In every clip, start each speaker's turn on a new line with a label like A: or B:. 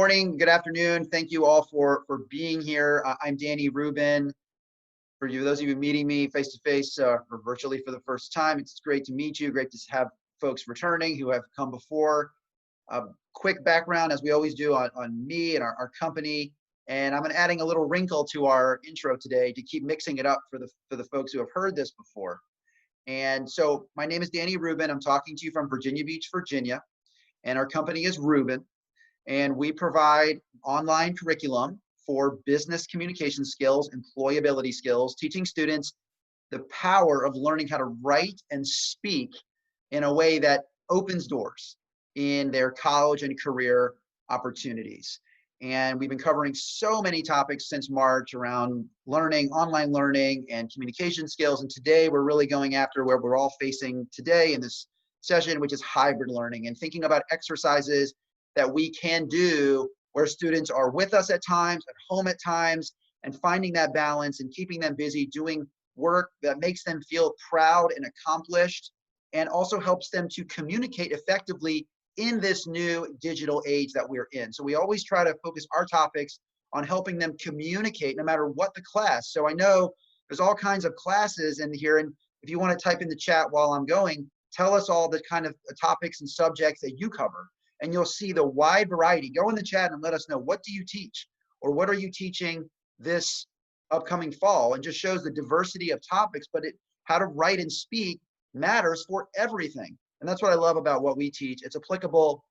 A: Morning, good afternoon. Thank you all for being here. I'm Danny Rubin. For you, those of you meeting me face to face or virtually for the first time, it's great to meet you. Great to have folks returning who have come before. Quick background, as we always do, on me and our company. And I'm adding a little wrinkle to our intro today to keep mixing it up for the folks who have heard this before. And so my name is Danny Rubin. I'm talking to you from Virginia Beach, Virginia, and our company is Rubin. And we provide online curriculum for business communication skills, employability skills, teaching students the power of learning how to write and speak in a way that opens doors in their college and career opportunities. And we've been covering so many topics since March around learning, online learning, and communication skills. And today we're really going after where we're all facing today in this session, which is hybrid learning, and thinking about exercises that we can do where students are with us at times, at home at times, and finding that balance and keeping them busy doing work that makes them feel proud and accomplished, and also helps them to communicate effectively in this new digital age that we're in. So we always try to focus our topics on helping them communicate no matter what the class. So I know there's all kinds of classes in here, and if you want to type in the chat while I'm going, tell us all the kind of topics and subjects that you cover. And you'll see the wide variety. Go in the chat and let us know, what do you teach? Or what are you teaching this upcoming fall? And just shows the diversity of topics, but how to write and speak matters for everything. And that's what I love about what we teach. It's applicable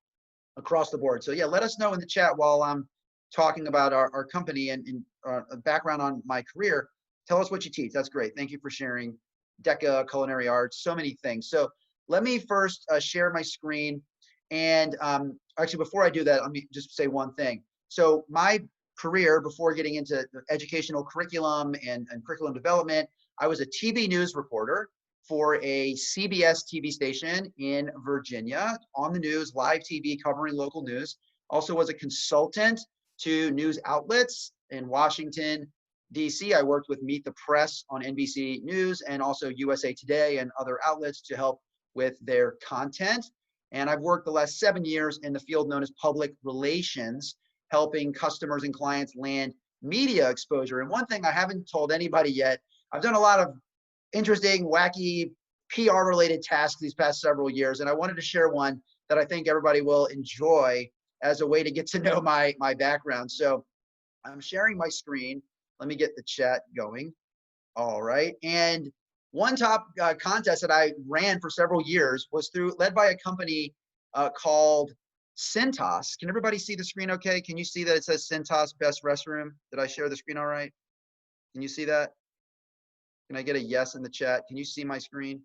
A: across the board. So yeah, let us know in the chat while I'm talking about our company and a background on my career. Tell us what you teach. That's great. Thank you for sharing. DECA, culinary arts, so many things. So let me first share my screen. And actually, before I do that, let me just say one thing. So my career before getting into educational curriculum and curriculum development, I was a TV news reporter for a CBS TV station in Virginia, on the news, live TV covering local news. Also was a consultant to news outlets in Washington, DC. I worked with Meet the Press on NBC News and also USA Today and other outlets to help with their content. And I've worked the last 7 years in the field known as public relations, helping customers and clients land media exposure. And one thing I haven't told anybody yet, I've done a lot of interesting, wacky, PR-related tasks these past several years. And I wanted to share one that I think everybody will enjoy as a way to get to know my background. So I'm sharing my screen. Let me get the chat going. All right. And one top contest that I ran for several years was led by a company called Cintas. Can everybody see the screen okay? Can you see that it says Cintas Best Restroom? Did I share the screen all right? Can you see that? Can I get a yes in the chat? Can you see my screen?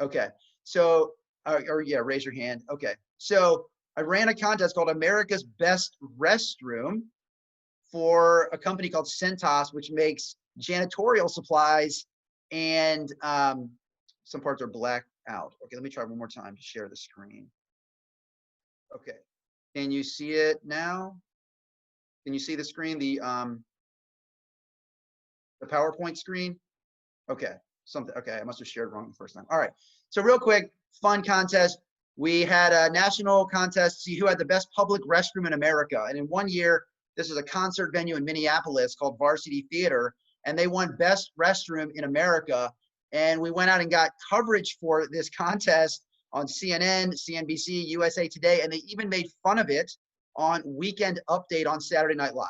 A: Okay. So, or yeah, raise your hand. Okay. So I ran a contest called America's Best Restroom for a company called Cintas, which makes janitorial supplies, and some parts are blacked out. Okay, let me try one more time to share the screen. Okay, can you see it now? Can you see the screen, the PowerPoint screen? Okay, okay, I must have shared wrong the first time. All right, so real quick, fun contest. We had a national contest to see who had the best public restroom in America. And in 1 year, this is a concert venue in Minneapolis called Varsity Theater, and they won Best Restroom in America. And we went out and got coverage for this contest on CNN, CNBC, USA Today, and they even made fun of it on Weekend Update on Saturday Night Live.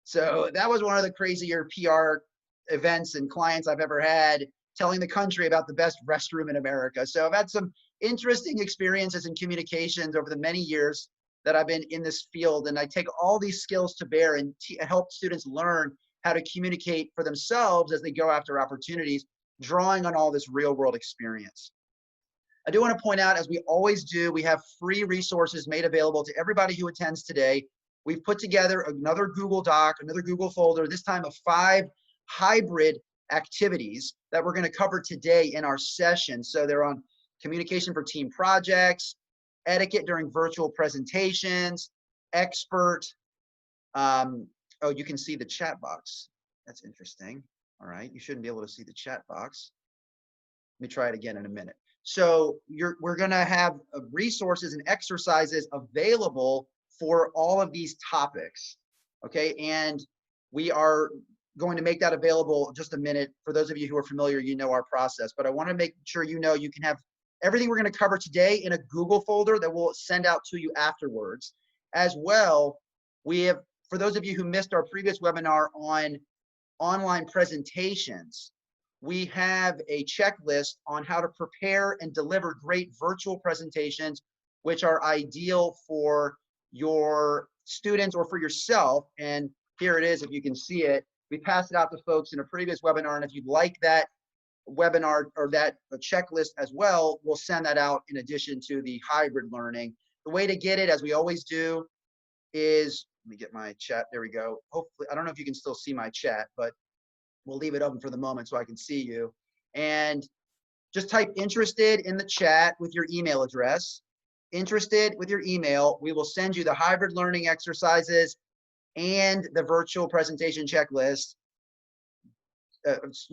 A: So that was one of the crazier PR events and clients I've ever had, telling the country about the best restroom in America. So I've had some interesting experiences in communications over the many years that I've been in this field, and I take all these skills to bear and help students learn how to communicate for themselves as they go after opportunities, drawing on all this real world experience. I do want to point out, as we always do, we have free resources made available to everybody who attends today. We've put together another Google Doc, another Google folder, this time of 5 hybrid activities that we're going to cover today in our session. So they're on communication for team projects, etiquette during virtual presentations, expert. Oh, you can see the chat box. That's interesting. All right, you shouldn't be able to see the chat box. Let me try it again in a minute. So we're going to have resources and exercises available for all of these topics. Okay, and we are going to make that available in just a minute. For those of you who are familiar, you know our process, but I want to make sure you know you can have everything we're going to cover today in a Google folder that we'll send out to you afterwards. As well, we have, for those of you who missed our previous webinar on online presentations, we have a checklist on how to prepare and deliver great virtual presentations, which are ideal for your students or for yourself. And here it is, if you can see it. We passed it out to folks in a previous webinar, and if you'd like that webinar or that checklist as well, we'll send that out in addition to the hybrid learning. The way to get it, as we always do, is, let me get my chat, there we go. Hopefully, I don't know if you can still see my chat, but we'll leave it open for the moment so I can see you. And just type interested in the chat with your email address. Interested with your email. We will send you the hybrid learning exercises and the virtual presentation checklist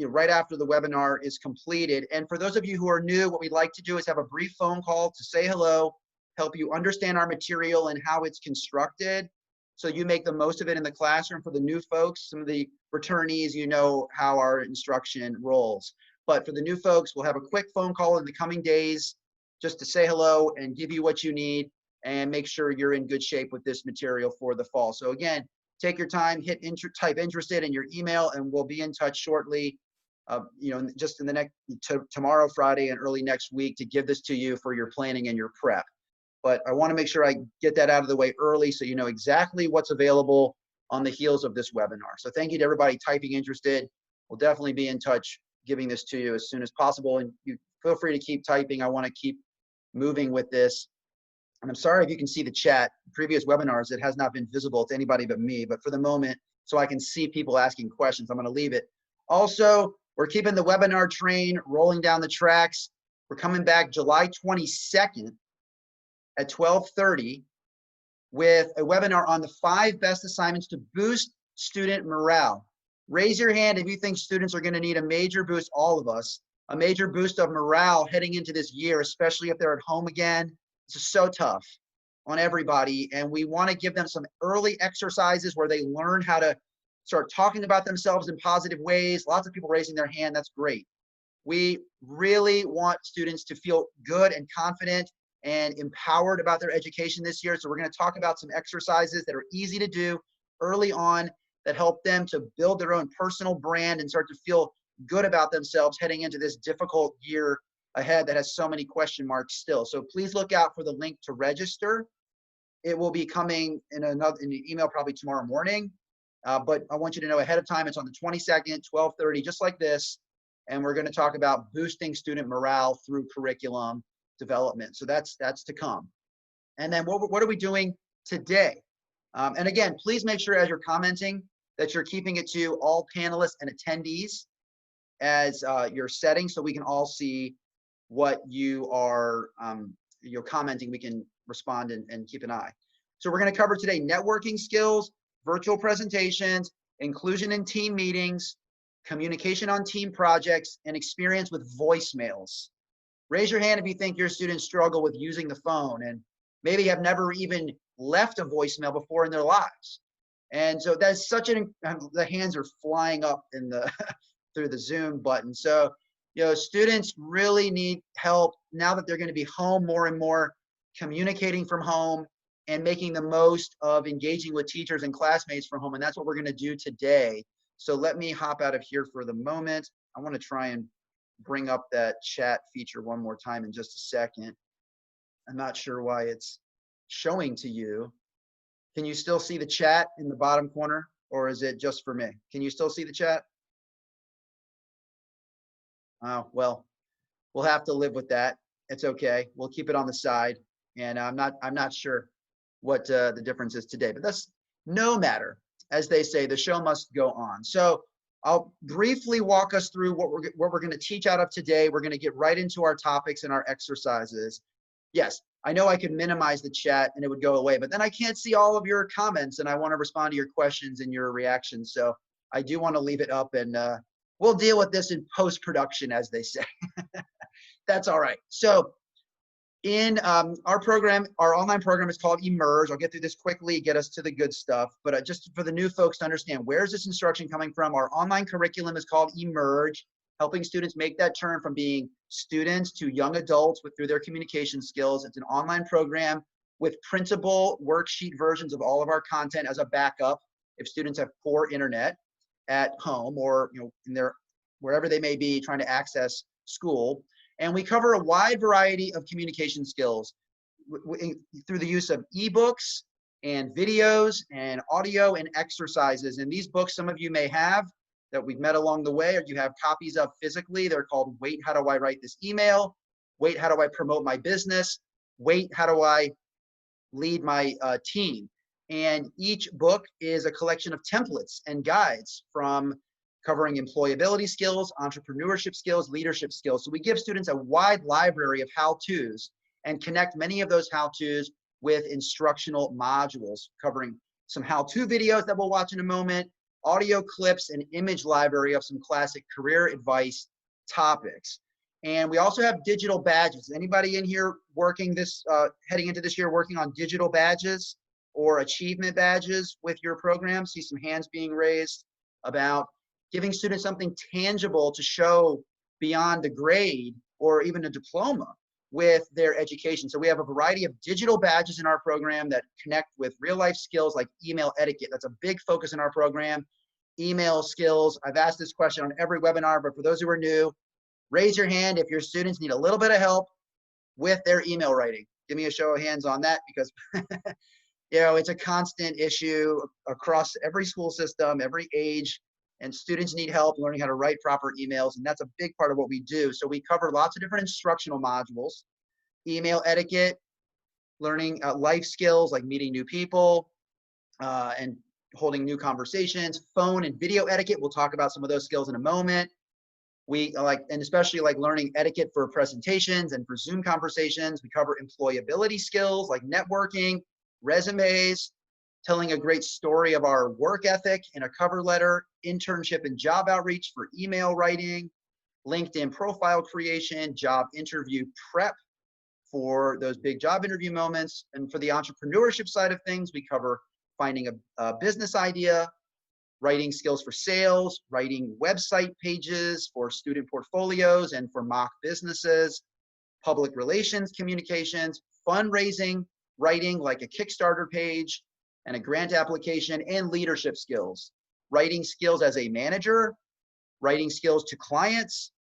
A: right after the webinar is completed. And for those of you who are new, what we'd like to do is have a brief phone call to say hello, help you understand our material and how it's constructed, so you make the most of it in the classroom. For the new folks, some of the returnees, you know how our instruction rolls. But for the new folks, we'll have a quick phone call in the coming days just to say hello and give you what you need and make sure you're in good shape with this material for the fall. So again, take your time, type interested in your email, and we'll be in touch shortly, just in the next, tomorrow, Friday, and early next week to give this to you for your planning and your prep. But I want to make sure I get that out of the way early so you know exactly what's available on the heels of this webinar. So thank you to everybody typing interested. We'll definitely be in touch giving this to you as soon as possible. And you feel free to keep typing. I want to keep moving with this. And I'm sorry if you can see the chat. Previous webinars, it has not been visible to anybody but me. But for the moment, so I can see people asking questions, I'm going to leave it. Also, we're keeping the webinar train rolling down the tracks. We're coming back July 22nd. At 12:30 with a webinar on the 5 best assignments to boost student morale. Raise your hand if you think students are going to need a major boost, all of us, a major boost of morale heading into this year, especially if they're at home again. This is so tough on everybody, and we want to give them some early exercises where they learn how to start talking about themselves in positive ways. Lots of people raising their hand. That's great. We really want students to feel good and confident and empowered about their education this year. So we're going to talk about some exercises that are easy to do early on that help them to build their own personal brand and start to feel good about themselves heading into this difficult year ahead that has so many question marks still. So please look out for the link to register. It will be coming in an email probably tomorrow morning. But I want you to know ahead of time, it's on the 22nd, 12:30, just like this. And we're going to talk about boosting student morale through curriculum development. So that's to come. And then what are we doing today? And again, please make sure as you're commenting that you're keeping it to all panelists and attendees as your setting, so we can all see what you are you're commenting. We can respond and keep an eye. So we're going to cover today networking skills, virtual presentations, inclusion in team meetings, communication on team projects, and experience with voicemails. Raise your hand if you think your students struggle with using the phone and maybe have never even left a voicemail before in their lives. And so that's such the hands are flying up in the through the Zoom button. So, students really need help now that they're going to be home more and more, communicating from home and making the most of engaging with teachers and classmates from home. And that's what we're going to do today. So let me hop out of here for the moment. I want to try and bring up that chat feature one more time in just a second. I'm not sure why it's showing to you. Can you still see the chat in the bottom corner, or is it just for me? Can you still see the chat? Oh, well, we'll have to live with that. It's okay. We'll keep it on the side. And I'm not sure what the difference is today, but that's no matter. As they say, the show must go on. So I'll briefly walk us through what we're going to teach out of today. We're going to get right into our topics and our exercises. Yes, I know I could minimize the chat and it would go away, but then I can't see all of your comments and I want to respond to your questions and your reactions. So I do want to leave it up, and we'll deal with this in post-production, as they say. That's all right. So In our program, our online program is called Emerge. I'll get through this quickly, get us to the good stuff. But just for the new folks to understand, where's this instruction coming from? Our online curriculum is called Emerge, helping students make that turn from being students to young adults through their communication skills. It's an online program with printable worksheet versions of all of our content as a backup if students have poor internet at home or in their wherever they may be trying to access school. And we cover a wide variety of communication skills through the use of ebooks and videos and audio and exercises. And these books, some of you may have that we've met along the way, or you have copies of physically. They're called Wait, How Do I Write This Email? Wait, How Do I Promote My Business? Wait, How Do I Lead My Team? And each book is a collection of templates and guides from covering employability skills, entrepreneurship skills, leadership skills. So we give students a wide library of how-tos and connect many of those how-tos with instructional modules, covering some how-to videos that we'll watch in a moment, audio clips, and image library of some classic career advice topics. And we also have digital badges. Anybody in here working this, heading into this year, working on digital badges or achievement badges with your program? See some hands being raised about giving students something tangible to show beyond the grade or even a diploma with their education. So we have a variety of digital badges in our program that connect with real life skills like email etiquette. That's a big focus in our program. Email skills. I've asked this question on every webinar, but for those who are new, raise your hand if your students need a little bit of help with their email writing. Give me a show of hands on that, because it's a constant issue across every school system, every age. And students need help learning how to write proper emails. And that's a big part of what we do. So we cover lots of different instructional modules: email etiquette, learning life skills like meeting new people and holding new conversations, phone and video etiquette. We'll talk about some of those skills in a moment. We and especially learning etiquette for presentations and for Zoom conversations. We cover employability skills like networking, resumes, telling a great story of our work ethic in a cover letter, internship and job outreach for email writing, LinkedIn profile creation, job interview prep for those big job interview moments. And for the entrepreneurship side of things, we cover finding a business idea, writing skills for sales, writing website pages for student portfolios and for mock businesses, public relations communications, fundraising, writing like a Kickstarter page and a grant application, and leadership skills, writing skills as a manager, writing skills to clients,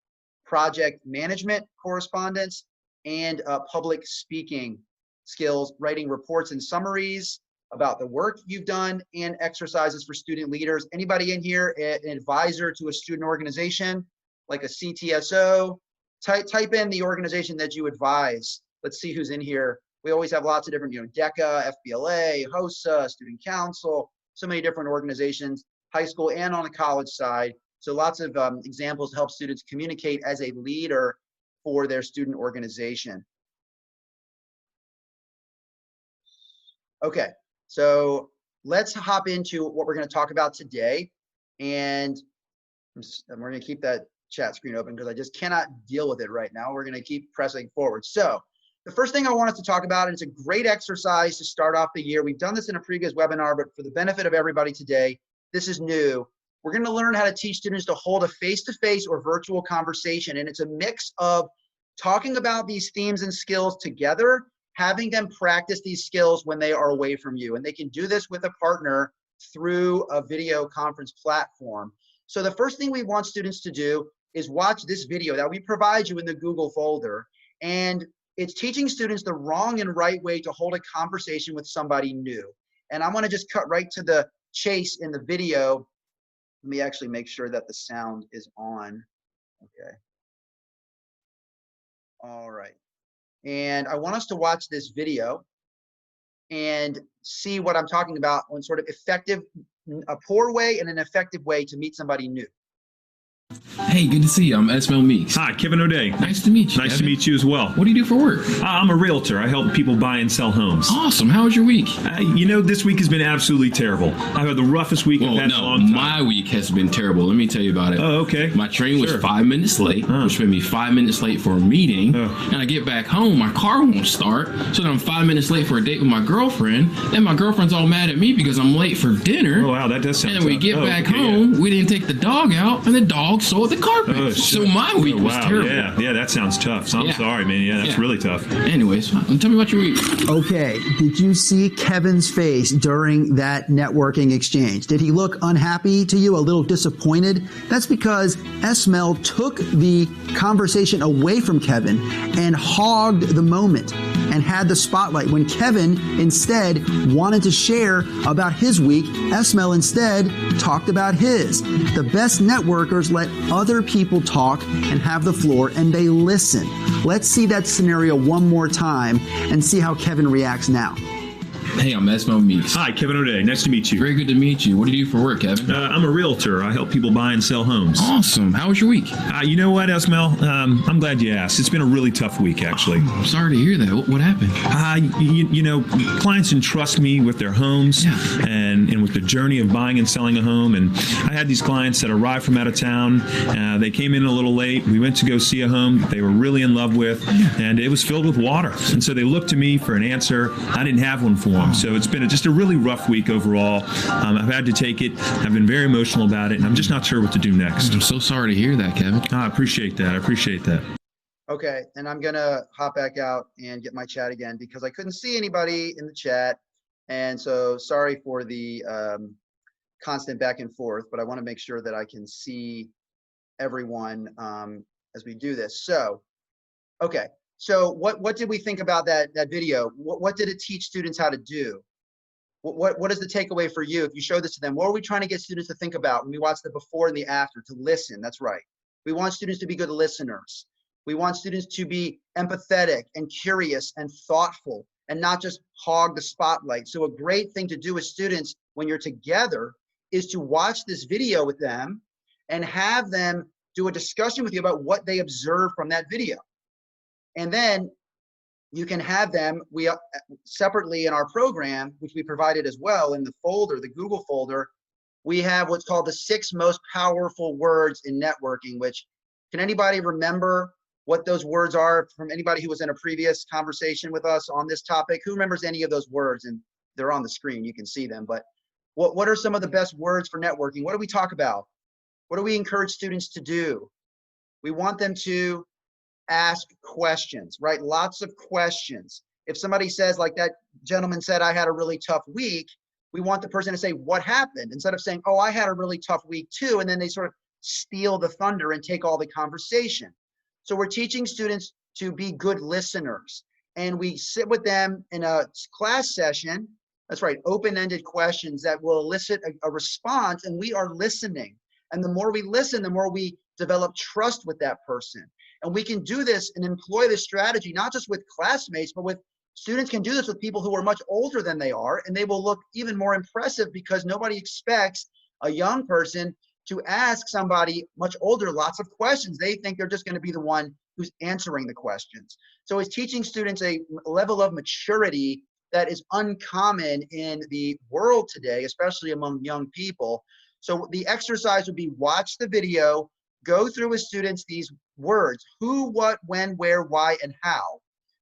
A: project management correspondence, and public speaking skills, writing reports and summaries about the work you've done, and exercises for student leaders. Anybody in here an advisor to a student organization, like a CTSO? Type in the organization that you advise. Let's see who's in here. We always have lots of different, DECA, FBLA, HOSA, Student Council, so many different organizations, high school and on the college side. So lots of examples to help students communicate as a leader for their student organization. Okay, so let's hop into what we're going to talk about today. And we're going to keep that chat screen open because I just cannot deal with it right now. We're going to keep pressing forward. So the first thing I want us to talk about, and it's a great exercise to start off the year. We've done this in a previous webinar, but for the benefit of everybody today, this is new. We're going to learn how to teach students to hold a face-to-face or virtual conversation. And it's a mix of talking about these themes and skills together, having them practice these skills when they are away from you. And they can do this with a partner through a video conference platform. So the first thing we want students to do is watch this video that we provide you in the Google folder. And it's teaching students the wrong and right way to hold a conversation with somebody new. And I want to just cut right to the chase in the video. Let me actually make sure that the sound is on. Okay. All right. And I want us to watch this video and see what I'm talking about on sort of effective, a poor way and an effective way to meet somebody new.
B: Hey, good to see you. I'm Esmel Meeks.
C: Hi, Kevin O'Day.
B: Nice to meet you.
C: Nice to
B: Kevin.
C: meet you as well.
B: What do you do for work?
C: I'm a realtor. I help people buy and sell homes.
B: Awesome. How was your week?
C: This week has been absolutely terrible. I've had the roughest week I've had in a long time.
B: My week has been terrible. Let me tell you about it.
C: Oh, okay.
B: My train was 5 minutes late, which made me 5 minutes late for a meeting. And I get back home, my car won't start. So then I'm 5 minutes late for a date with my girlfriend. Then my girlfriend's all mad at me because I'm late for dinner.
C: Oh, wow. That does sound
B: And then we get back home, we didn't take the dog out, and the dog soiled the carpet. So my week was terrible.
C: Yeah, that sounds tough. So I'm sorry, man. Yeah, that's really tough.
B: Anyways, tell me about your week.
A: Okay, did you see Kevin's face during that networking exchange? Did he look unhappy to you, a little disappointed? That's because Esmel took the conversation away from Kevin and hogged the moment and had the spotlight. When Kevin instead wanted to share about his week, Esmel instead talked about his. The best networkers let other people talk and have the floor, and they listen. Let's see that scenario one more time and see how Kevin reacts now.
B: Hey, I'm Esmel Meeks.
C: Hi, Kevin O'Day. Nice to meet you.
B: Very good to meet you. What do you do for work, Kevin?
C: I'm a realtor. I help people buy and sell homes.
B: Awesome. How was your week?
C: You know what, Esmel? I'm glad you asked. It's been a really tough week, actually.
B: Oh, I'm sorry to hear that. What happened?
C: Clients entrust me with their homes and with the journey of buying and selling a home. And I had these clients that arrived from out of town. They came in a little late. We went to go see a home that they were really in love with, and it was filled with water. And so they looked to me for an answer. I didn't have one for them. So it's been just a really rough week overall. I've had to take it. I've been very emotional about it, and I'm just not sure what to do next.
B: I'm so sorry to hear that, Kevin.
C: I appreciate that.
A: Okay, and I'm gonna hop back out and get my chat again because I couldn't see anybody in the chat. And so sorry for the constant back and forth, but I wanna make sure that I can see everyone as we do this. So, okay. So what did we think about that video? What did it teach students how to do? What is the takeaway for you if you show this to them? What are we trying to get students to think about when we watch the before and the after? To listen, that's right. We want students to be good listeners. We want students to be empathetic and curious and thoughtful and not just hog the spotlight. So a great thing to do with students when you're together is to watch this video with them and have them do a discussion with you about what they observed from that video. And then you can have them, we separately in our program, which we provided as well in the folder, the Google folder, we have what's called the 6 most powerful words in networking, which can anybody remember what those words are from anybody who was in a previous conversation with us on this topic? Who remembers any of those words? And they're on the screen, you can see them, but what are some of the best words for networking? What do we talk about? What do we encourage students to do? We want them to ask questions, right? Lots of questions. If somebody says, like that gentleman said, I had a really tough week, we want the person to say, what happened? Instead of saying, oh, I had a really tough week too. And then they sort of steal the thunder and take all the conversation. So we're teaching students to be good listeners. And we sit with them in a class session. That's right, open-ended questions that will elicit a response, and we are listening. And the more we listen, the more we develop trust with that person. And we can do this and employ this strategy, not just with classmates, but with students can do this with people who are much older than they are, and they will look even more impressive because nobody expects a young person to ask somebody much older lots of questions. They think they're just going to be the one who's answering the questions. So it's teaching students a level of maturity that is uncommon in the world today, especially among young people. So the exercise would be watch the video, go through with students these words: who, what, when, where, why, and how.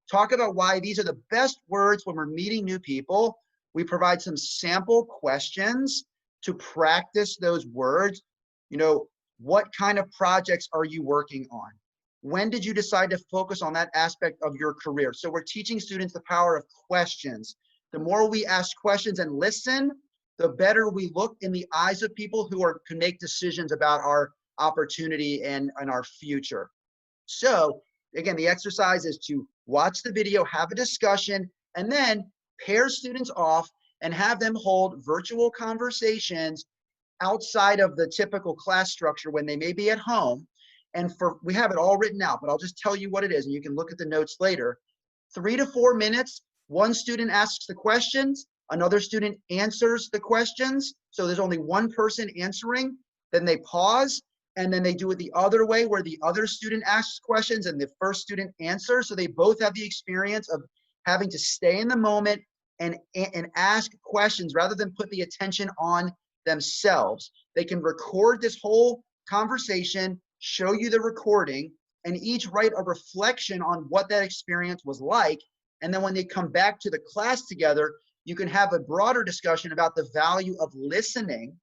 A: Talk about why these are the best words when we're meeting new people. We provide some sample questions to practice those words. You know, what kind of projects are you working on? When did you decide to focus on that aspect of your career? So we're teaching students the power of questions. The more we ask questions and listen, the better we look in the eyes of people who can make decisions about our opportunity and our future. So again, the exercise is to watch the video, have a discussion, and then pair students off and have them hold virtual conversations outside of the typical class structure when they may be at home. And we have it all written out, but I'll just tell you what it is, and you can look at the notes later. 3 to 4 minutes, one student asks the questions, another student answers the questions. So there's only one person answering, then they pause, and then they do it the other way where the other student asks questions and the first student answers. So they both have the experience of having to stay in the moment and ask questions rather than put the attention on themselves. They can record this whole conversation, show you the recording, and each write a reflection on what that experience was like. And then when they come back to the class together, you can have a broader discussion about the value of listening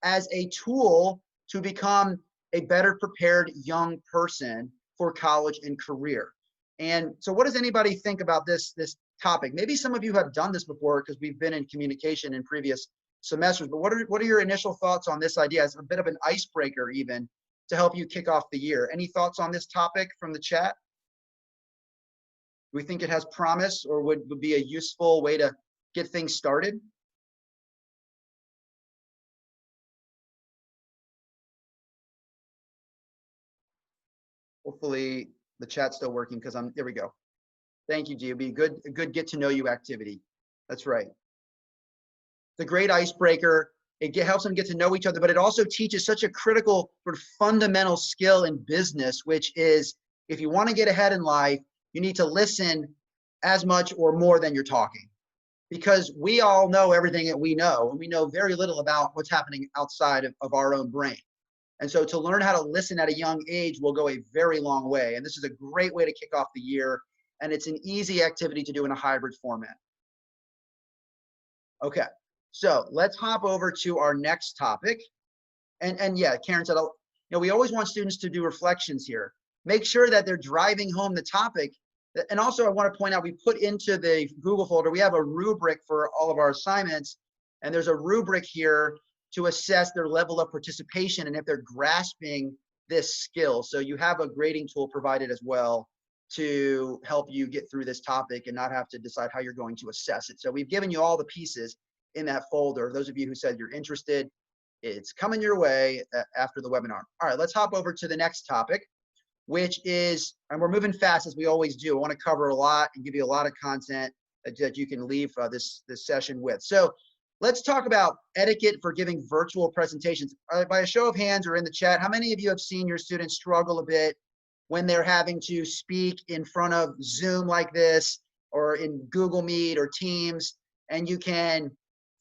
A: as a tool to become a better prepared young person for college and career. And so what does anybody think about this topic? Maybe some of you have done this before because we've been in communication in previous semesters, but what are your initial thoughts on this idea as a bit of an icebreaker even to help you kick off the year? Any thoughts on this topic from the chat? Do we think it has promise or would be a useful way to get things started? Hopefully the chat's still working because there we go. Thank you, G. It'll be a good get to know you activity. That's right. It's a great icebreaker. It helps them get to know each other, but it also teaches such a critical sort of fundamental skill in business, which is if you want to get ahead in life, you need to listen as much or more than you're talking, because we all know everything that we know, and we know very little about what's happening outside of our own brain. And so to learn how to listen at a young age will go a very long way. And this is a great way to kick off the year. And it's an easy activity to do in a hybrid format. Okay, so let's hop over to our next topic. And yeah, Karen said, we always want students to do reflections here. Make sure that they're driving home the topic. And also I want to point out, we put into the Google folder, we have a rubric for all of our assignments. And there's a rubric here to assess their level of participation and if they're grasping this skill. So you have a grading tool provided as well to help you get through this topic and not have to decide how you're going to assess it. So we've given you all the pieces in that folder. Those of you who said you're interested, it's coming your way after the webinar. All right, let's hop over to the next topic, which is, and we're moving fast as we always do. I want to cover a lot and give you a lot of content that you can leave this session with. So let's talk about etiquette for giving virtual presentations. By a show of hands or in the chat, how many of you have seen your students struggle a bit when they're having to speak in front of Zoom like this or in Google Meet or Teams, and you can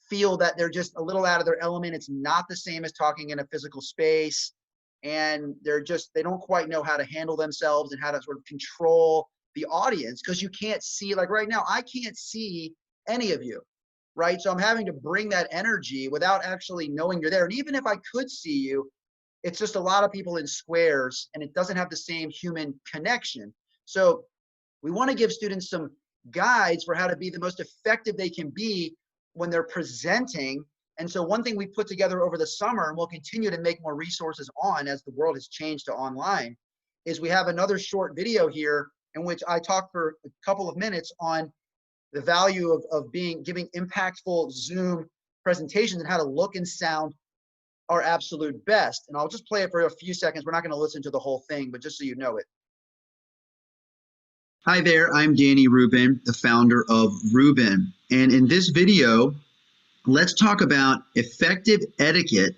A: feel that they're just a little out of their element? It's not the same as talking in a physical space, and they don't quite know how to handle themselves and how to sort of control the audience because you can't see, like right now, I can't see any of you. Right? So I'm having to bring that energy without actually knowing you're there. And even if I could see you, it's just a lot of people in squares and it doesn't have the same human connection. So we want to give students some guides for how to be the most effective they can be when they're presenting. And so one thing we put together over the summer, and we'll continue to make more resources on as the world has changed to online, is we have another short video here in which I talk for a couple of minutes on the value of giving impactful Zoom presentations and how to look and sound our absolute best. And I'll just play it for a few seconds. We're not going to listen to the whole thing, but just so you know it. Hi there, I'm Danny Rubin, the founder of Rubin. And in this video, let's talk about effective etiquette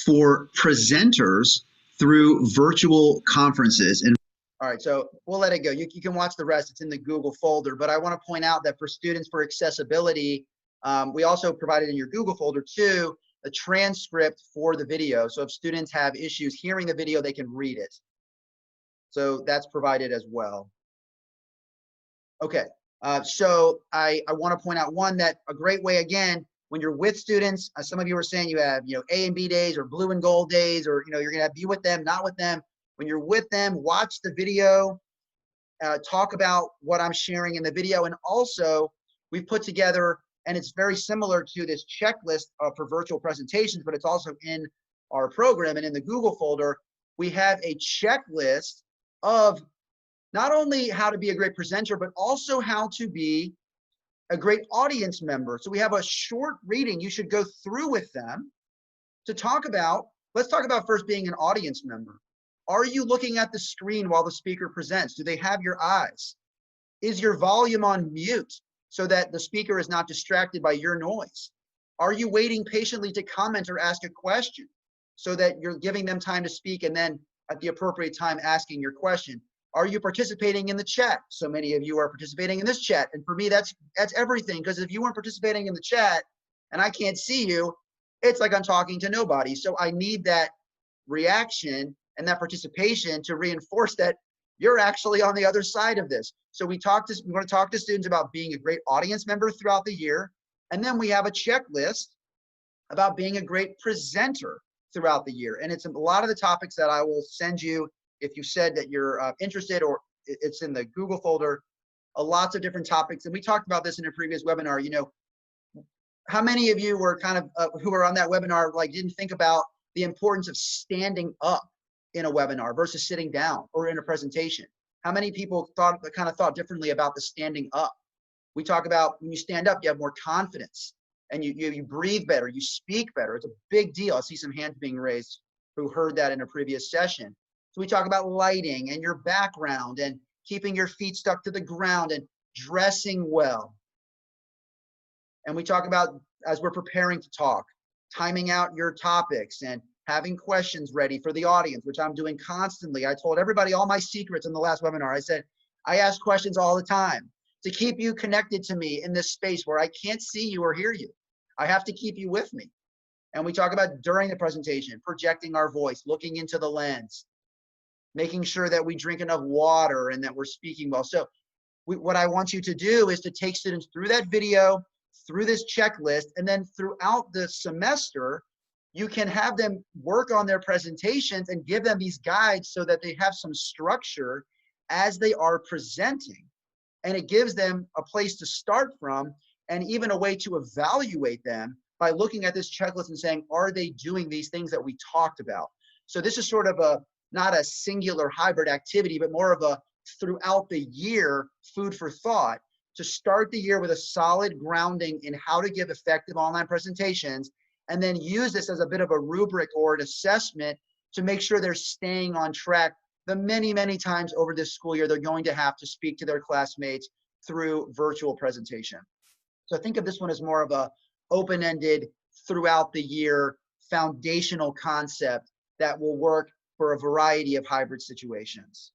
A: for presenters through virtual conferences. And all right, so we'll let it go. You can watch the rest. It's in the Google folder, but I want to point out that for students for accessibility, we also provided in your Google folder too, a transcript for the video. So if students have issues hearing the video, they can read it. So that's provided as well. Okay, so I want to point out that a great way, again, when you're with students, some of you were saying you have, A and B days or blue and gold days, or, you're going to be with them, not with them. When you're with them, watch the video, talk about what I'm sharing in the video. And also we've put together, and it's very similar to this checklist for virtual presentations, but it's also in our program and in the Google folder. We have a checklist of not only how to be a great presenter, but also how to be a great audience member. So we have a short reading you should go through with them to talk about. Let's talk about first being an audience member. Are you looking at the screen while the speaker presents? Do they have your eyes? Is your volume on mute so that the speaker is not distracted by your noise? Are you waiting patiently to comment or ask a question? so that you're giving them time to speak and then at the appropriate time asking your question. Are you participating in the chat? So many of you are participating in this chat. And for me, that's everything, because if you weren't participating in the chat and I can't see you, it's like I'm talking to nobody. So I need that reaction and that participation to reinforce that you're actually on the other side of this. So we want to talk to students about being a great audience member throughout the year. And then we have a checklist about being a great presenter throughout the year. And it's a lot of the topics that I will send you if you said that you're interested, or it's in the Google folder, lots of different topics. And we talked about this in a previous webinar. You know, how many of you were kind of, who were on that webinar, like didn't think about the importance of standing up in a webinar versus sitting down or in a presentation? How many people thought differently about the standing up? We talk about when you stand up, you have more confidence and you breathe better, you speak better. It's a big deal. I see some hands being raised who heard that in a previous session. So we talk about lighting and your background and keeping your feet stuck to the ground and dressing well. And we talk about, as we're preparing to talk, timing out your topics and having questions ready for the audience, which I'm doing constantly. I told everybody all my secrets in the last webinar. I said, I ask questions all the time to keep you connected to me in this space where I can't see you or hear you. I have to keep you with me. And we talk about during the presentation, projecting our voice, looking into the lens, making sure that we drink enough water and that we're speaking well. So what I want you to do is to take students through that video, through this checklist, and then throughout the semester, you can have them work on their presentations and give them these guides so that they have some structure as they are presenting. And it gives them a place to start from and even a way to evaluate them by looking at this checklist and saying, are they doing these things that we talked about? So this is sort of not a singular hybrid activity, but more of a throughout the year food for thought to start the year with a solid grounding in how to give effective online presentations, and then use this as a bit of a rubric or an assessment to make sure they're staying on track the many, many times over this school year they're going to have to speak to their classmates through virtual presentation. So think of this one as more of a open-ended, throughout the year, foundational concept that will work for a variety of hybrid situations.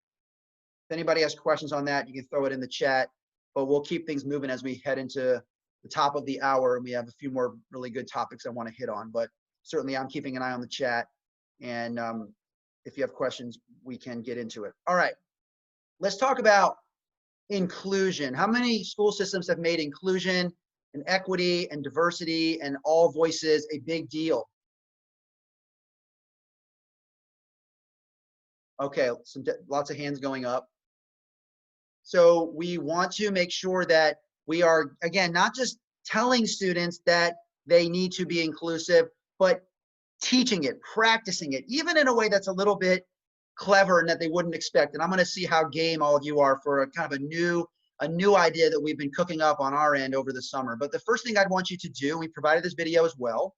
A: If anybody has questions on that, you can throw it in the chat, but we'll keep things moving as we head into the top of the hour, and we have a few more really good topics I want to hit on, but certainly I'm keeping an eye on the chat, and if you have questions, we can get into it. All right, let's talk about inclusion. How many school systems have made inclusion and equity and diversity and all voices a big deal? Okay, lots of hands going up. So we want to make sure that we are, again, not just telling students that they need to be inclusive, but teaching it, practicing it, even in a way that's a little bit clever and that they wouldn't expect. And I'm going to see how game all of you are for a kind of a new idea that we've been cooking up on our end over the summer. But the first thing I'd want you to do, we provided this video as well,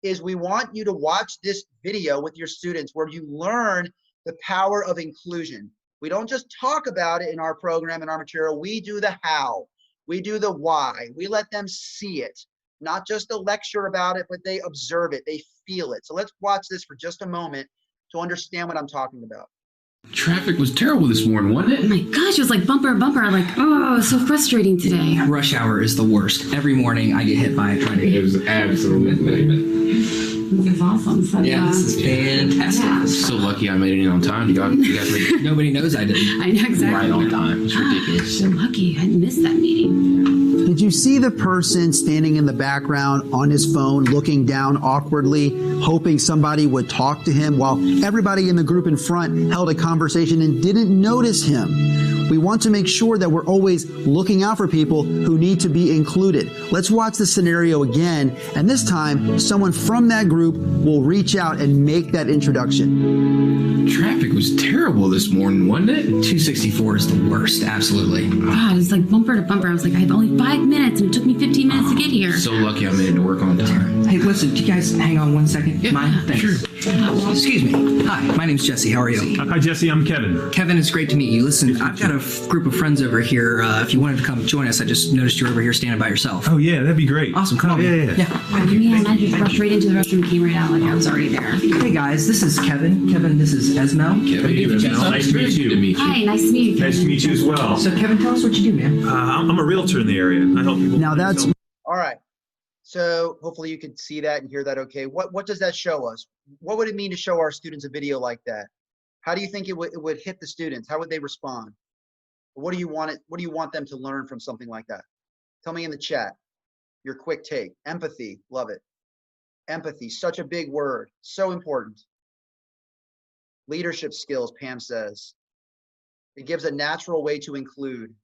A: is we want you to watch this video with your students where you learn the power of inclusion. We don't just talk about it in our program and our material. We do the how, we do the why. We let them see it, not just a lecture about it, but they observe it, they feel it. So let's watch this for just a moment to understand what I'm talking about.
B: Traffic was terrible this morning, wasn't it?
D: Oh my gosh, it was like bumper to bumper. I'm like, oh, so frustrating today.
E: Rush hour is the worst. Every morning I get hit by a train.
B: It was absolutely.
D: This is awesome. So,
E: Yeah, this is fantastic.
D: Yeah.
B: So lucky I made it in on time. You guys made it
E: Nobody knows I didn't.
D: I know exactly.
B: right on time. It's ridiculous.
D: So lucky I missed that meeting.
A: Did you see the person standing in the background on his phone, looking down awkwardly, hoping somebody would talk to him while everybody in the group in front held a conversation and didn't notice him? We want to make sure that we're always looking out for people who need to be included. Let's watch the scenario again, and this time, someone from that group will reach out and make that introduction.
B: Traffic was terrible this morning, wasn't it?
E: 264 is the worst, absolutely.
D: God, it was like bumper to bumper. I was like, I have only 5 minutes, and it took me 15 minutes to get here.
B: So lucky I made it to work on time.
E: Hey, listen, do you guys hang on 1 second?
B: Yeah,
E: Mine? Thanks.
B: sure.
E: Excuse me. Hi, my name's Jesse. How are you?
C: Hi, Jesse. I'm Kevin.
E: Kevin, it's great to meet you. Listen, I've got a a group of friends over here. If you wanted to come join us, I just noticed you're over here standing by yourself.
C: Oh yeah, that'd be great.
E: Awesome. Come on.
C: Yeah.
D: Man, I just rushed right into the restroom and came right out like I was already there.
E: Hey guys, this is Kevin. Kevin, this is Esmel.
C: Nice to meet you.
D: Hi, nice to meet you.
C: Nice to meet you as well.
E: So Kevin, tell us what you do, man.
C: I'm a realtor in the area. I help people.
E: Now that's
A: All right. So hopefully you can see that and hear that okay. What does that show us? What would it mean to show our students a video like that? How do you think it would hit the students? How would they respond? What do you want them to learn from something like that? Tell me in the chat your quick take. Empathy, love it. Empathy, such a big word, so important. Leadership skills, Pam says. It gives a natural way to include.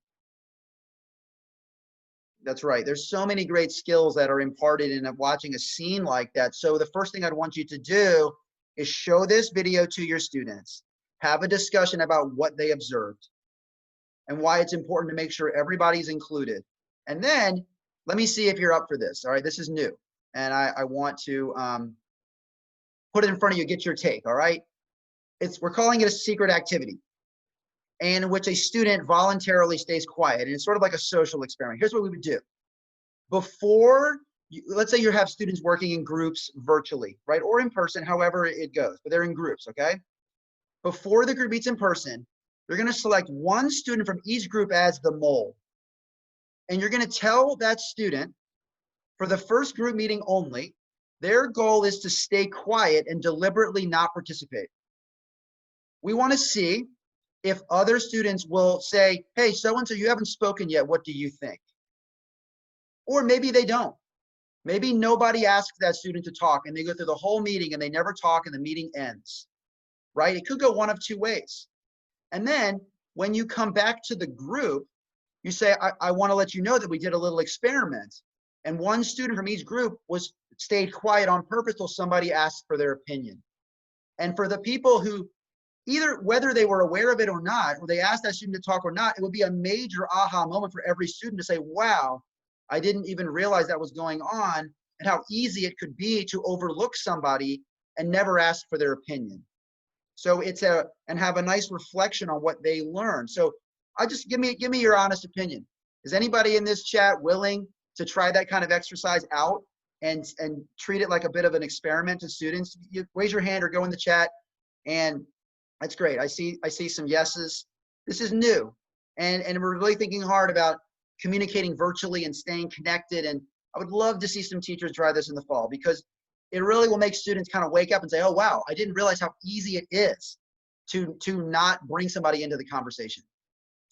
A: That's right. There's so many great skills that are imparted in watching a scene like that. So the first thing I'd want you to do is show this video to your students. Have a discussion about what they observed and why it's important to make sure everybody's included. And then let me see if you're up for this. All right, this is new. And I want to put it in front of you, get your take, all right? We're calling it a secret activity, and in which a student voluntarily stays quiet. And it's sort of like a social experiment. Here's what we would do. Let's say you have students working in groups virtually, right? Or in person, however it goes, but they're in groups, okay? Before the group meets in person, you're gonna select one student from each group as the mole. And you're gonna tell that student, for the first group meeting only, their goal is to stay quiet and deliberately not participate. We wanna see if other students will say, hey, so-and-so, you haven't spoken yet, what do you think? Or maybe they don't. Maybe nobody asks that student to talk and they go through the whole meeting and they never talk and the meeting ends, right? It could go one of two ways. And then when you come back to the group, you say, I wanna let you know that we did a little experiment. And one student from each group stayed quiet on purpose till somebody asked for their opinion. And for the people who, either whether they were aware of it or not, or they asked that student to talk or not, it would be a major aha moment for every student to say, wow, I didn't even realize that was going on, and how easy it could be to overlook somebody and never ask for their opinion. So and have a nice reflection on what they learned. So give me your honest opinion. Is anybody in this chat willing to try that kind of exercise out and treat it like a bit of an experiment to students? You raise your hand or go in the chat, and that's great. I see some yeses. This is new, and we're really thinking hard about communicating virtually and staying connected. And I would love to see some teachers try this in the fall, because it really will make students kind of wake up and say, oh, wow, I didn't realize how easy it is to not bring somebody into the conversation.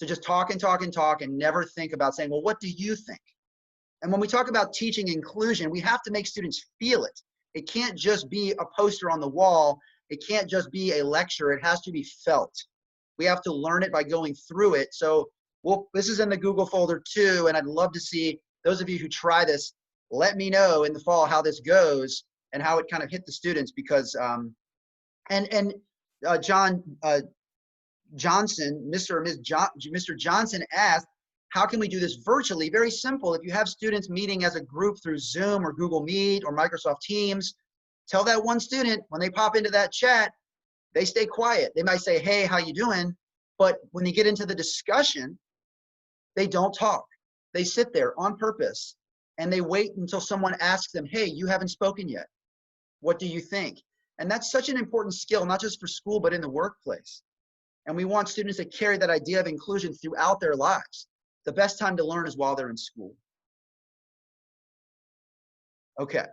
A: To just talk and talk and talk and never think about saying, well, what do you think? And when we talk about teaching inclusion, we have to make students feel it. It can't just be a poster on the wall. It can't just be a lecture. It has to be felt. We have to learn it by going through it. So this is in the Google folder too, and I'd love to see those of you who try this, let me know in the fall how this goes and how it kind of hit the students, because John Johnson, Mr. or Ms. Mr. Johnson asked, how can we do this virtually? Very simple. If you have students meeting as a group through Zoom or Google Meet or Microsoft Teams, tell that one student when they pop into that chat, they stay quiet. They might say, hey, how you doing? But when they get into the discussion, they don't talk. They sit there on purpose and they wait until someone asks them, hey, you haven't spoken yet. What do you think? And that's such an important skill, not just for school, but in the workplace. And we want students to carry that idea of inclusion throughout their lives. The best time to learn is while they're in school. Okay.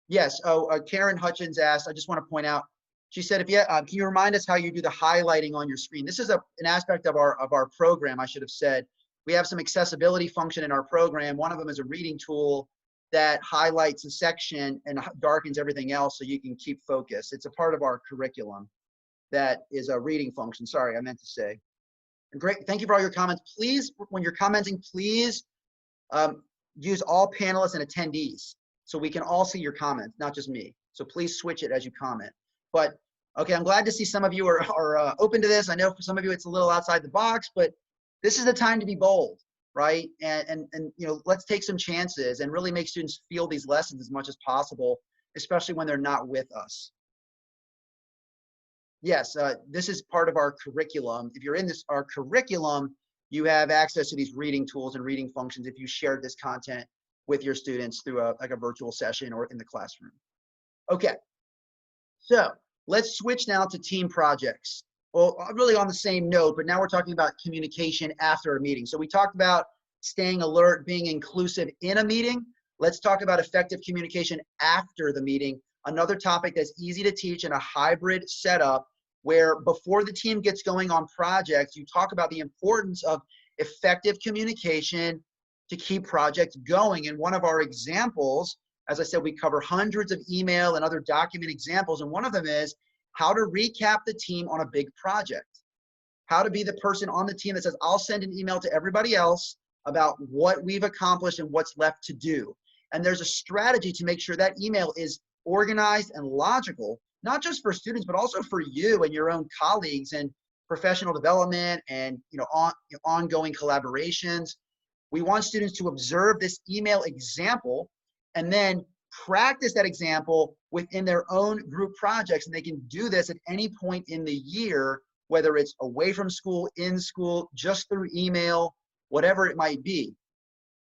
A: Yes, Karen Hutchins asked, I just want to point out, she said, can you remind us how you do the highlighting on your screen? This is an aspect of our program, I should have said. We have some accessibility function in our program. One of them is a reading tool that highlights a section and darkens everything else so you can keep focus. It's a part of our curriculum that is a reading function. Sorry, I meant to say. Great, thank you for all your comments. Please, when you're commenting, please use all panelists and attendees so we can all see your comments, not just me. So please switch it as you comment. But okay, I'm glad to see some of you are open to this. I know for some of you it's a little outside the box, but this is the time to be bold, right? And you know, let's take some chances and really make students feel these lessons as much as possible, especially when they're not with us. Yes, this is part of our curriculum. If you're in our curriculum, you have access to these reading tools and reading functions if you share this content with your students through like a virtual session or in the classroom. Okay, so let's switch now to team projects. Well, really on the same note, but now we're talking about communication after a meeting. So we talked about staying alert, being inclusive in a meeting. Let's talk about effective communication after the meeting. Another topic that's easy to teach in a hybrid setup where before the team gets going on projects, you talk about the importance of effective communication to keep projects going. And one of our examples, as I said, we cover hundreds of email and other document examples. And one of them is how to recap the team on a big project. How to be the person on the team that says, I'll send an email to everybody else about what we've accomplished and what's left to do. And there's a strategy to make sure that email is organized and logical, not just for students, but also for you and your own colleagues and professional development and ongoing collaborations. We want students to observe this email example and then practice that example within their own group projects. And they can do this at any point in the year, whether it's away from school, in school, just through email, whatever it might be.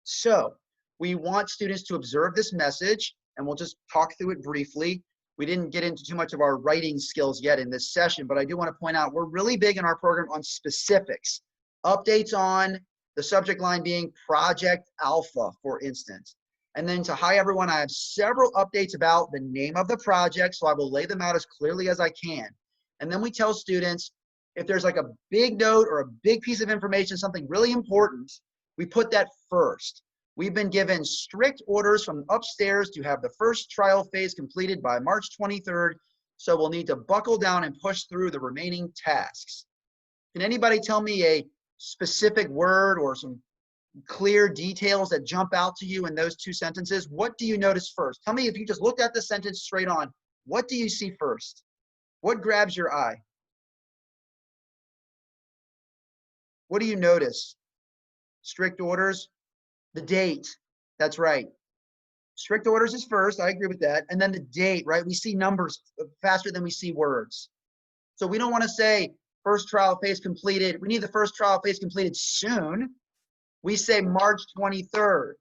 A: So we want students to observe this message, and we'll just talk through it briefly. We didn't get into too much of our writing skills yet in this session, but I do want to point out we're really big in our program on specifics. Updates on the subject line being Project Alpha, for instance. And then to hi everyone, I have several updates about the name of the project, so I will lay them out as clearly as I can. And then we tell students if there's like a big note or a big piece of information, something really important, we put that first. We've been given strict orders from upstairs to have the first trial phase completed by March 23rd, so we'll need to buckle down and push through the remaining tasks. Can anybody tell me a specific word or some clear details that jump out to you in those two sentences? What do you notice first? Tell me if you just looked at the sentence straight on, what do you see first? What grabs your eye? What do you notice? Strict orders? The date, that's right. Strict orders is first, I agree with that. And then the date, right? We see numbers faster than we see words. So we don't want to say first trial phase completed. We need the first trial phase completed soon. We say March 23rd,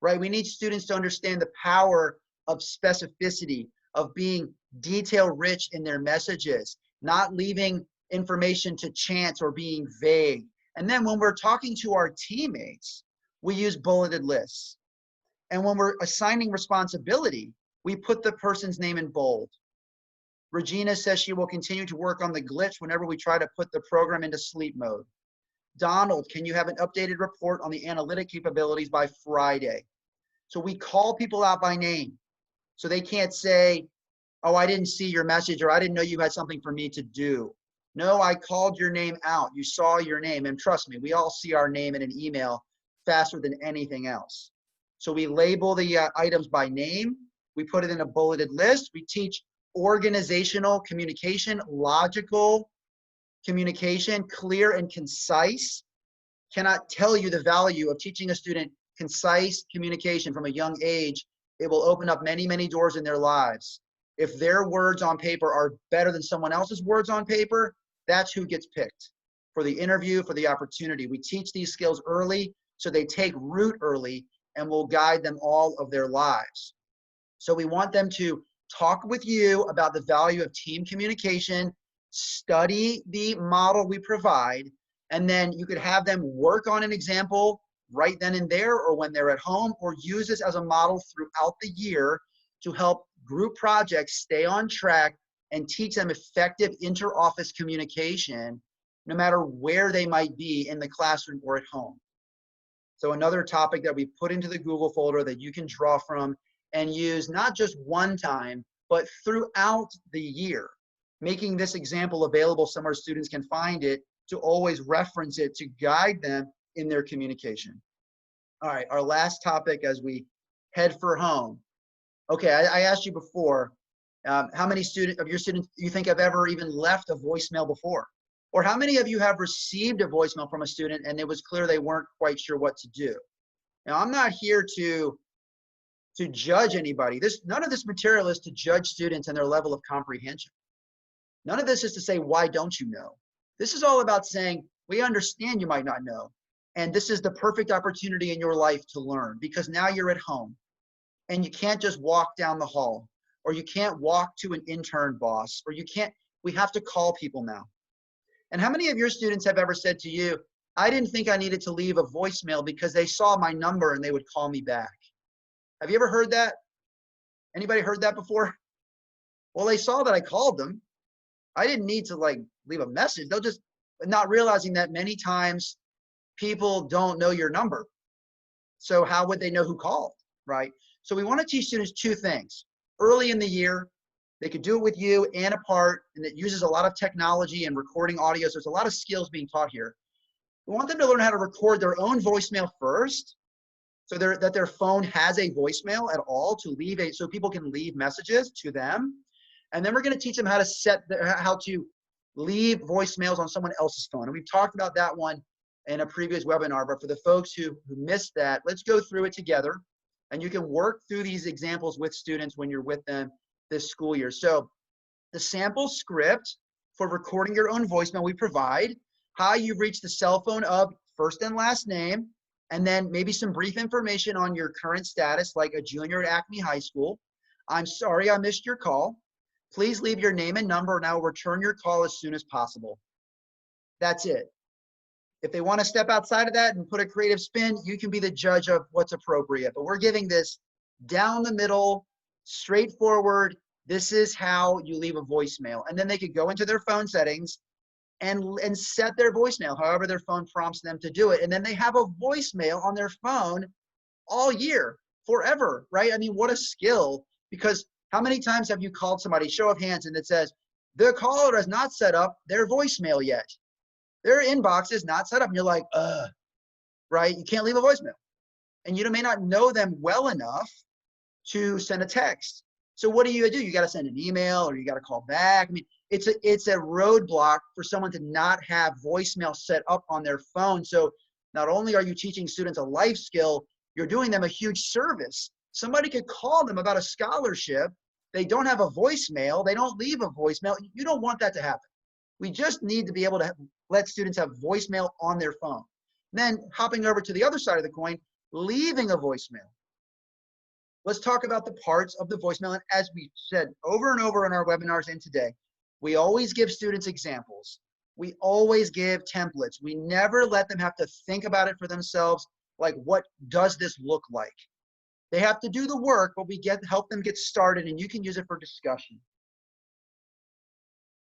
A: right? We need students to understand the power of specificity, of being detail rich in their messages, not leaving information to chance or being vague. And then when we're talking to our teammates, we use bulleted lists. And when we're assigning responsibility, we put the person's name in bold. Regina says she will continue to work on the glitch whenever we try to put the program into sleep mode. Donald, can you have an updated report on the analytic capabilities by Friday? So we call people out by name. So they can't say, oh, I didn't see your message, or I didn't know you had something for me to do. No, I called your name out. You saw your name. And trust me, we all see our name in an email faster than anything else. So we label the items by name. We put it in a bulleted list. We teach organizational communication, logical communication, clear and concise. Cannot tell you the value of teaching a student concise communication from a young age. It will open up many, many doors in their lives. If their words on paper are better than someone else's words on paper, that's who gets picked for the interview, for the opportunity. We teach these skills early so they take root early and will guide them all of their lives. So we want them to talk with you about the value of team communication, study the model we provide, and then you could have them work on an example right then and there or when they're at home, or use this as a model throughout the year to help group projects stay on track and teach them effective inter-office communication, no matter where they might be in the classroom or at home. So another topic that we put into the Google folder that you can draw from and use not just one time, but throughout the year, making this example available somewhere students can find it to always reference it to guide them in their communication. All right, our last topic as we head for home. Okay, I asked you before, how many of your students you think have ever even left a voicemail before? Or how many of you have received a voicemail from a student and it was clear they weren't quite sure what to do? Now, I'm not here to judge anybody. None of this material is to judge students and their level of comprehension. None of this is to say, why don't you know? This is all about saying, we understand you might not know. And this is the perfect opportunity in your life to learn, because now you're at home and you can't just walk down the hall, or you can't walk to an intern boss, or we have to call people now. And how many of your students have ever said to you, I didn't think I needed to leave a voicemail because they saw my number and they would call me back? Have you ever heard that? Anybody heard that before? Well, they saw that I called them. I didn't need to like leave a message. They'll just, not realizing that many times people don't know your number. So how would they know who called, right? So we want to teach students two things. Early in the year, they could do it with you and apart, and it uses a lot of technology and recording audio. So there's a lot of skills being taught here. We want them to learn how to record their own voicemail first, so that their phone has a voicemail at all to leave so people can leave messages to them. And then we're going to teach them how to leave voicemails on someone else's phone. And we've talked about that one in a previous webinar, but for the folks who missed that, let's go through it together. And you can work through these examples with students when you're with them this school year. So the sample script for recording your own voicemail we provide, how you've reached the cell phone of first and last name, and then maybe some brief information on your current status, like a junior at Acme High School. I'm sorry I missed your call. Please leave your name and number, and I will return your call as soon as possible. That's it. If they want to step outside of that and put a creative spin, you can be the judge of what's appropriate. But we're giving this down the middle, straightforward. This is how you leave a voicemail. And then they could go into their phone settings and set their voicemail, however their phone prompts them to do it. And then they have a voicemail on their phone all year, forever, right? I mean, what a skill. Because how many times have you called somebody, show of hands, and it says, the caller has not set up their voicemail yet. Their inbox is not set up. And you're like, right? You can't leave a voicemail. And you may not know them well enough to send a text. So what do? You got to send an email, or you got to call back. I mean, it's a roadblock for someone to not have voicemail set up on their phone. So not only are you teaching students a life skill, you're doing them a huge service. Somebody could call them about a scholarship. They don't have a voicemail. They don't leave a voicemail. You don't want that to happen. We just need to be able to let students have voicemail on their phone. Then hopping over to the other side of the coin, leaving a voicemail. Let's talk about the parts of the voicemail. And as we said over and over in our webinars and today, we always give students examples. We always give templates. We never let them have to think about it for themselves. Like, what does this look like? They have to do the work, but we help them get started, and you can use it for discussion.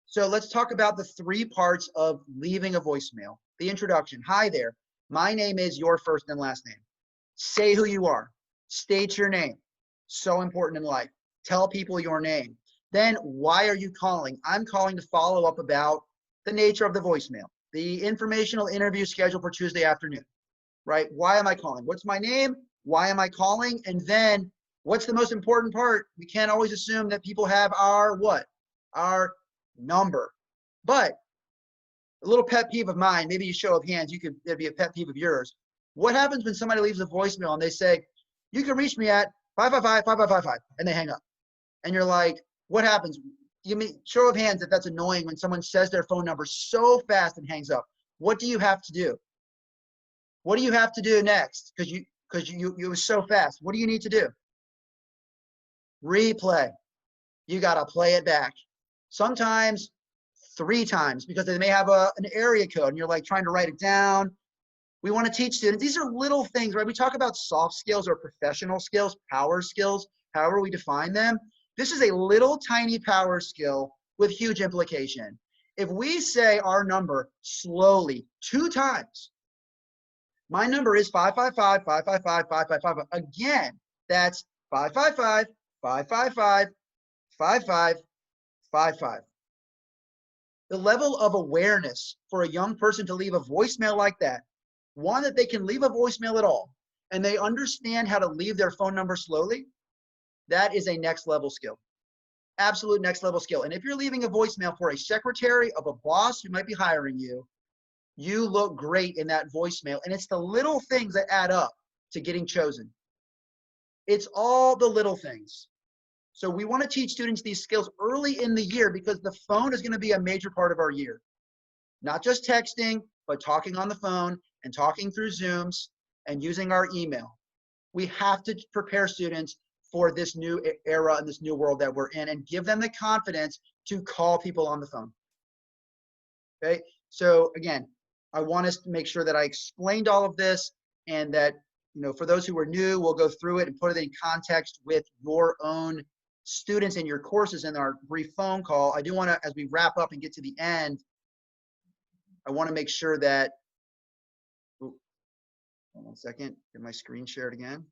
A: So let's talk about the three parts of leaving a voicemail. The introduction. Hi there. My name is your first and last name. Say who you are. State your name. So important in life. Tell people your name. Then, why are you calling? I'm calling to follow up about the nature of the voicemail. The informational interview scheduled for Tuesday afternoon, right? Why am I calling? What's my name? Why am I calling? And then, what's the most important part? We can't always assume that people have our what? Our number. But a little pet peeve of mine, maybe you show of hands, it'd be a pet peeve of yours. What happens when somebody leaves a voicemail and they say, you can reach me at 555-5555, and they hang up? And you're like, what happens? You mean, show of hands if that's annoying when someone says their phone number so fast and hangs up. What do you have to do? What do you have to do next? Because you were so fast. What do you need to do? Replay. You got to play it back. Sometimes 3 times, because they may have an area code and you're like trying to write it down. We want to teach students. These are little things, right? We talk about soft skills or professional skills, power skills, however we define them. This is a little tiny power skill with huge implication. If we say our number slowly 2 times, my number is 555-555-5555. Again, that's 555-555-5555. The level of awareness for a young person to leave a voicemail like that, one, that they can leave a voicemail at all, and they understand how to leave their phone number slowly, that is a next level skill. Absolute next level skill. And if you're leaving a voicemail for a secretary of a boss who might be hiring you, you look great in that voicemail. And it's the little things that add up to getting chosen. It's all the little things. So we want to teach students these skills early in the year because the phone is going to be a major part of our year. Not just texting, but talking on the phone and talking through Zooms and using our email. We have to prepare students for this new era and this new world that we're in and give them the confidence to call people on the phone. Okay, so again, I want us to make sure that I explained all of this and that, for those who are new, we'll go through it and put it in context with your own students in your courses in our brief phone call. I do want to, as we wrap up and get to the end, I want to make sure that, hold on 1 second, get my screen shared again.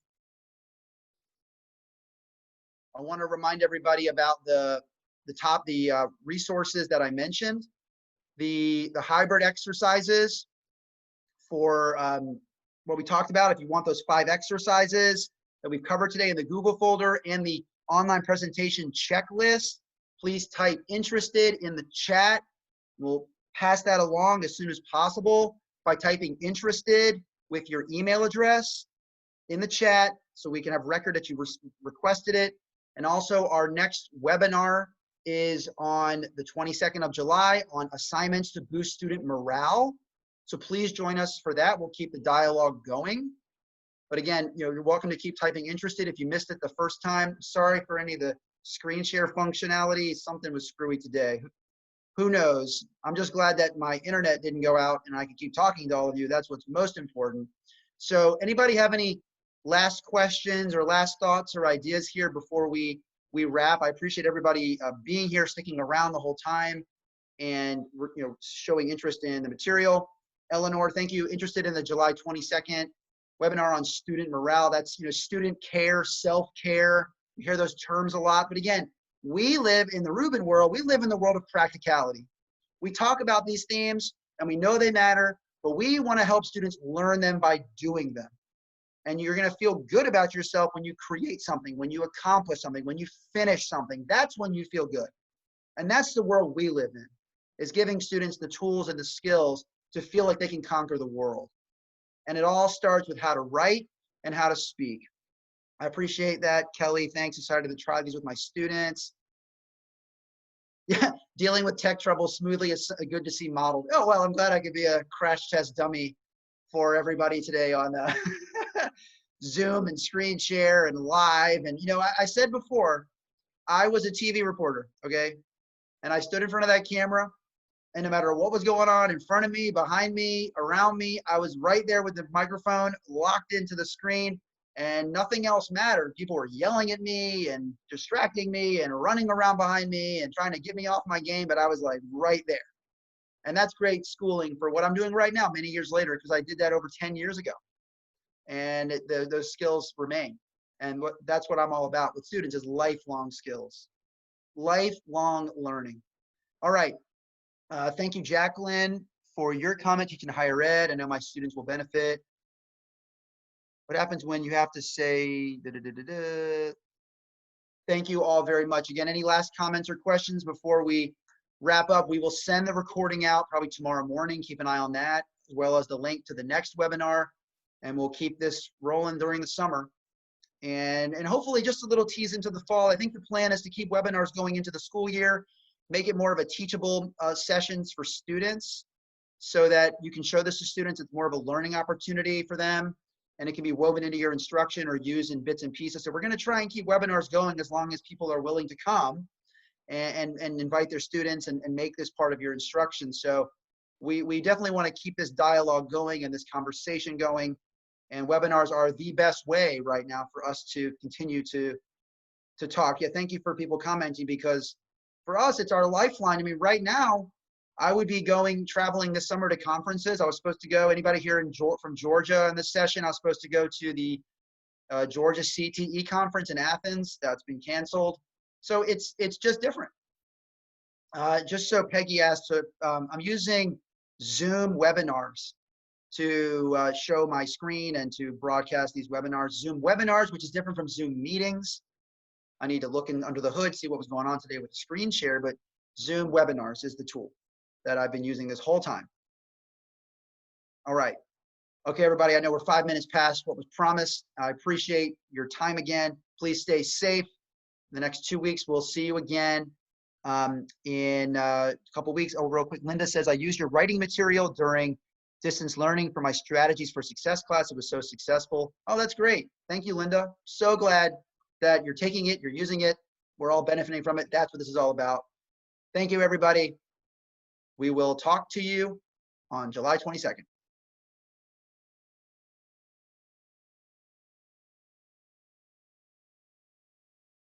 A: I want to remind everybody about the resources that I mentioned, the hybrid exercises for what we talked about. If you want those 5 exercises that we've covered today in the Google folder and the online presentation checklist, please type interested in the chat. We'll pass that along as soon as possible by typing interested with your email address in the chat so we can have record that you requested it. And also our next webinar is on the 22nd of July on assignments to boost student morale. So please join us for that. We'll keep the dialogue going. But again, you're welcome to keep typing interested if you missed it the first time. Sorry for any of the screen share functionality. Something was screwy today. Who knows? I'm just glad that my internet didn't go out and I can keep talking to all of you. That's what's most important. So anybody have any last questions or last thoughts or ideas here before we wrap? I appreciate everybody being here, sticking around the whole time, and showing interest in the material. Eleanor, thank you. Interested in the July 22nd webinar on student morale. That's student care, self-care. You hear those terms a lot, but again, we live in the Rubin world. We live in the world of practicality. We talk about these themes and we know they matter, but we want to help students learn them by doing them. And you're going to feel good about yourself when you create something, when you accomplish something, when you finish something. That's when you feel good. And that's the world we live in, is giving students the tools and the skills to feel like they can conquer the world. And it all starts with how to write and how to speak. I appreciate that, Kelly. Thanks. Excited to try these with my students. Yeah, dealing with tech trouble smoothly is good to see modeled. Oh, well, I'm glad I could be a crash test dummy for everybody today on Zoom and screen share and live. And, I said before, I was a TV reporter, okay? And I stood in front of that camera, and no matter what was going on in front of me, behind me, around me, I was right there with the microphone locked into the screen, and nothing else mattered. People were yelling at me and distracting me and running around behind me and trying to get me off my game, but I was like right there. And that's great schooling for what I'm doing right now, many years later, because I did that over 10 years ago. And those skills remain. And that's what I'm all about with students, is lifelong skills, lifelong learning. All right. Thank you, Jacqueline, for your comment. Teaching higher ed. I know my students will benefit. What happens when you have to say, Thank you all very much. Again, any last comments or questions before we wrap up? We will send the recording out probably tomorrow morning. Keep an eye on that, as well as the link to the next webinar. And we'll keep this rolling during the summer. And hopefully just a little tease into the fall. I think the plan is to keep webinars going into the school year, make it more of a teachable sessions for students so that you can show this to students. It's more of a learning opportunity for them, and it can be woven into your instruction or used in bits and pieces. So we're going to try and keep webinars going as long as people are willing to come and invite their students and make this part of your instruction. So we definitely want to keep this dialogue going and this conversation going. And webinars are the best way right now for us to continue to talk. Yeah, thank you for people commenting, because for us, it's our lifeline. I mean, right now, I would be traveling this summer to conferences. I was supposed to go, anybody here from Georgia in this session, I was supposed to go to the Georgia CTE conference in Athens. That's been canceled. So it's just different. Just so Peggy asked, I'm using Zoom webinars to show my screen and to broadcast these webinars. Zoom webinars, which is different from Zoom meetings. I need to look under the hood, see what was going on today with the screen share, but Zoom webinars is the tool that I've been using this whole time. All right. Okay, everybody, I know we're 5 minutes past what was promised. I appreciate your time again. Please stay safe. the next 2 weeks. We'll see you again in a couple weeks. Oh, real quick, Linda says, I used your writing material during distance learning for my strategies for success class. It was so successful. Oh, that's great. Thank you, Linda. So glad that you're taking it, you're using it. We're all benefiting from it. That's what this is all about. Thank you, everybody. We will talk to you on July 22nd.